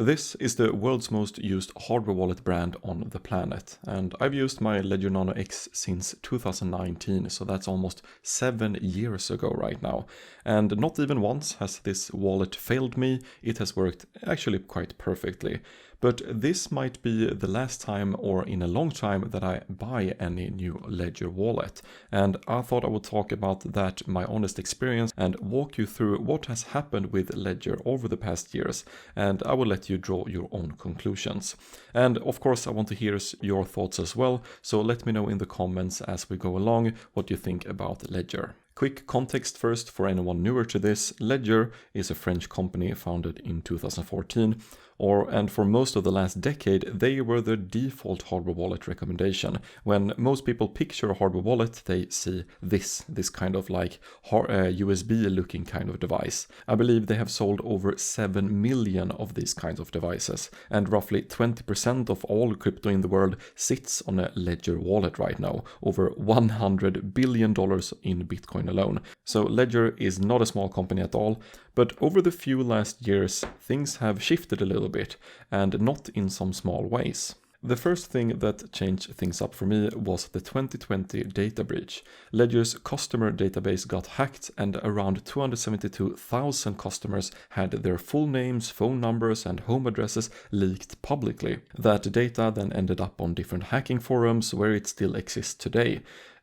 This is the world's most used hardware wallet brand on the planet, and I've used my Ledger Nano X since 2019, so that's almost 7 years ago right now. And not even once has this wallet failed me. It has worked actually quite perfectly. But this might be the last time or in a long time that I buy any new Ledger wallet. And I thought I would talk about that, my honest experience, and walk you through what has happened with Ledger over the past years. And I will let you draw your own conclusions. And of course, I want to hear your thoughts as well. So let me know in the comments as we go along what you think about Ledger. Quick context first for anyone newer to this. Ledger is a French company founded in 2014. And for most of the last decade, they were the default hardware wallet recommendation. When most people picture a hardware wallet, they see this kind of like USB looking kind of device. I believe they have sold over 7 million of these kinds of devices, and roughly 20% of all crypto in the world sits on a Ledger wallet right now, over $100 billion in Bitcoin alone. So Ledger is not a small company at all, but over the few last years, things have shifted a little bit, and not in some small ways. The first thing that changed things up for me was the 2020 data breach. Ledger's customer database got hacked, and around 272,000 customers had their full names, phone numbers, and home addresses leaked publicly. That data then ended up on different hacking forums where it still exists today.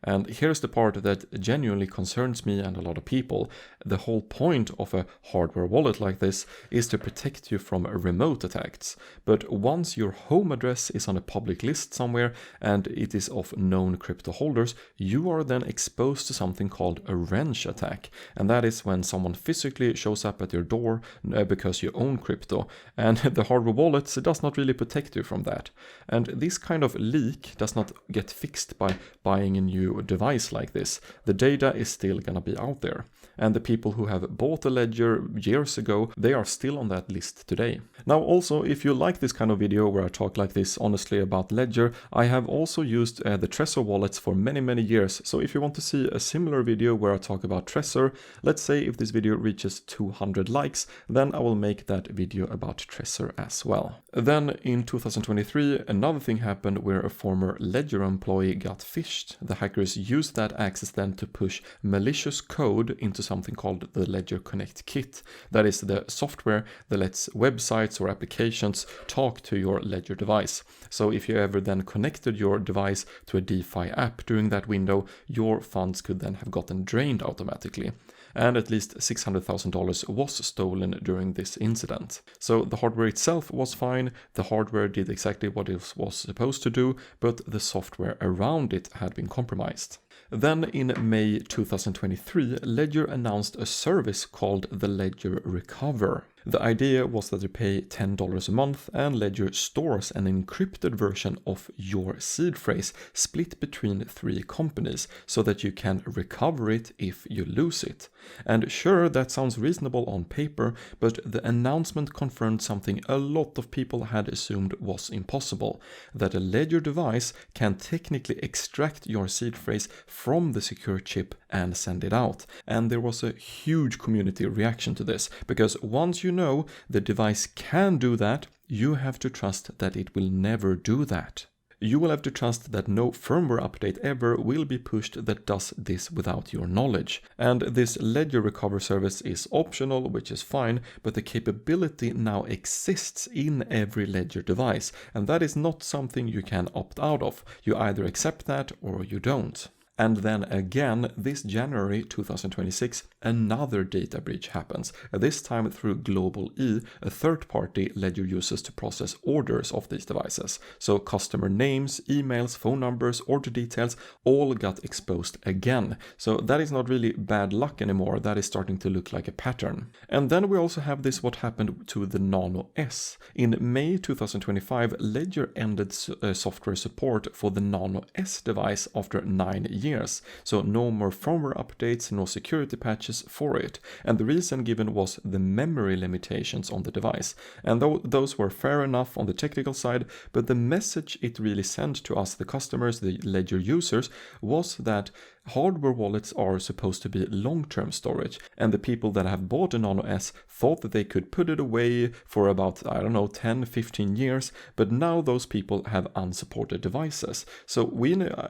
And here's the part that genuinely concerns me and a lot of people. The whole point of a hardware wallet like this is to protect you from remote attacks. But once your home address is on a public list somewhere and it is of known crypto holders, you are then exposed to something called a wrench attack. And that is when someone physically shows up at your door because you own crypto. And the hardware wallet does not really protect you from that. And this kind of leak does not get fixed by buying a new device like this. The data is still gonna be out there. And the people who have bought a Ledger years ago, they are still on that list today. Now also, if you like this kind of video where I talk like this honestly about Ledger, I have also used the Trezor wallets for many years. So if you want to see a similar video where I talk about Trezor, let's say if this video reaches 200 likes, then I will make that video about Trezor as well. Then in 2023, another thing happened where a former Ledger employee got phished. The hackers used that access then to push malicious code into something called the Ledger Connect Kit. That is the software that lets websites or applications talk to your Ledger device. So if you ever then connected your device to a DeFi app during that window, your funds could then have gotten drained automatically. And at least $600,000 was stolen during this incident. So the hardware itself was fine, the hardware did exactly what it was supposed to do, but the software around it had been compromised. Then in May 2023, Ledger announced a service called the Ledger Recover. The idea was that you pay $10 a month and Ledger stores an encrypted version of your seed phrase split between 3 companies so that you can recover it if you lose it. And sure, that sounds reasonable on paper, but the announcement confirmed something a lot of people had assumed was impossible, that a Ledger device can technically extract your seed phrase from the secure chip and send it out. And there was a huge community reaction to this, because once you know the device can do that, you have to trust that it will never do that. You will have to trust that no firmware update ever will be pushed that does this without your knowledge. And this Ledger Recover service is optional, which is fine, but the capability now exists in every Ledger device, and that is not something you can opt out of. You either accept that or you don't. And then again, this January 2026, another data breach happens, this time through Global E, a third-party Ledger uses to process orders of these devices. So customer names, emails, phone numbers, order details, all got exposed again. So that is not really bad luck anymore, that is starting to look like a pattern. And then we also have this what happened to the Nano S. In May 2025, Ledger ended software support for the Nano S device after 9 years. So no more firmware updates, no security patches for it. And the reason given was the memory limitations on the device. And those were fair enough on the technical side, but the message it really sent to us, the customers, the Ledger users, was that hardware wallets are supposed to be long-term storage, and the people that have bought a Nano S thought that they could put it away for about, I don't know, 10-15 years, but now those people have unsupported devices. So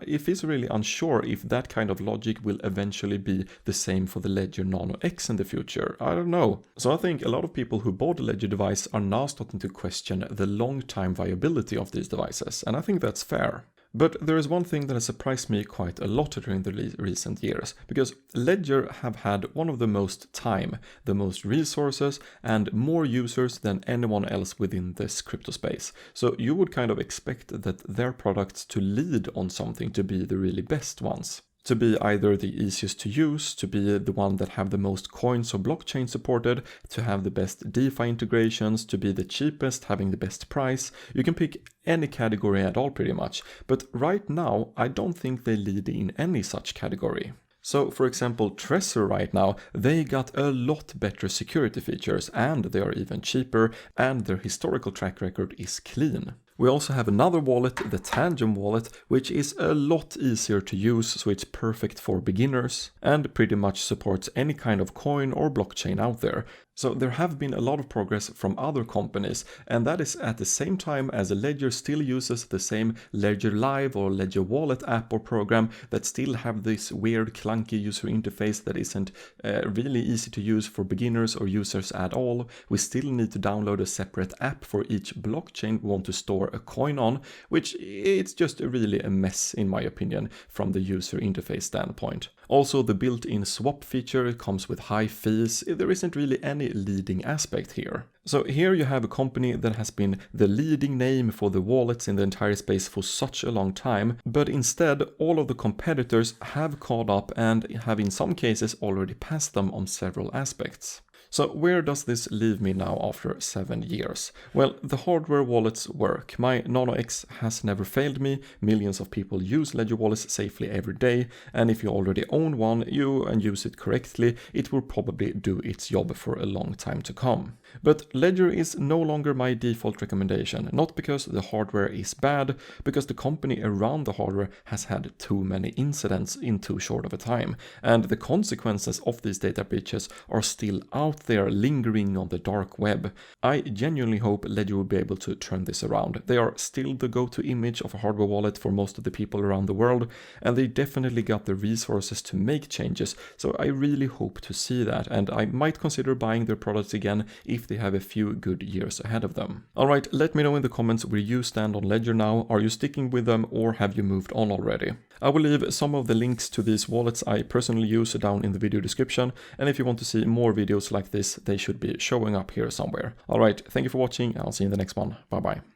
if it's really unsure if that kind of logic will eventually be the same for the Ledger Nano X in the future. I don't know. So I think a lot of people who bought a Ledger device are now starting to question the long-time viability of these devices, and I think that's fair. But there is one thing that has surprised me quite a lot during the recent years, because Ledger have had one of the most time, the most resources, and more users than anyone else within this crypto space. So you would kind of expect that their products to lead on something, to be the really best ones. To be either the easiest to use, to be the one that have the most coins or blockchain supported, to have the best DeFi integrations, to be the cheapest, having the best price. You can pick any category at all pretty much, but right now I don't think they lead in any such category. So for example, Trezor right now, they got a lot better security features, and they are even cheaper, and their historical track record is clean. We also have another wallet, the Tangent wallet, which is a lot easier to use, so it's perfect for beginners and pretty much supports any kind of coin or blockchain out there. So there have been a lot of progress from other companies, and that is at the same time as Ledger still uses the same Ledger Live or Ledger Wallet app or program that still have this weird clunky user interface that isn't really easy to use for beginners or users at all. We still need to download a separate app for each blockchain we want to store a coin on, which it's just really a mess in my opinion from the user interface standpoint. Also, the built-in swap feature comes with high fees. There isn't really any leading aspect here. So here you have a company that has been the leading name for the wallets in the entire space for such a long time, but instead all of the competitors have caught up and have in some cases already passed them on several aspects. So where does this leave me now after 7 years? Well, the hardware wallets work. My Nano X has never failed me. Millions of people use Ledger wallets safely every day, and if you already own one and use it correctly, it will probably do its job for a long time to come. But Ledger is no longer my default recommendation, not because the hardware is bad, because the company around the hardware has had too many incidents in too short of a time, and the consequences of these data breaches are still out there lingering on the dark web. I genuinely hope Ledger will be able to turn this around. They are still the go-to image of a hardware wallet for most of the people around the world, and they definitely got the resources to make changes, so I really hope to see that, and I might consider buying their products again if they have a few good years ahead of them. Alright, let me know in the comments where you stand on Ledger now. Are you sticking with them or have you moved on already? I will leave some of the links to these wallets I personally use down in the video description, and if you want to see more videos like this, they should be showing up here somewhere. Alright, thank you for watching, I'll see you in the next one. Bye bye.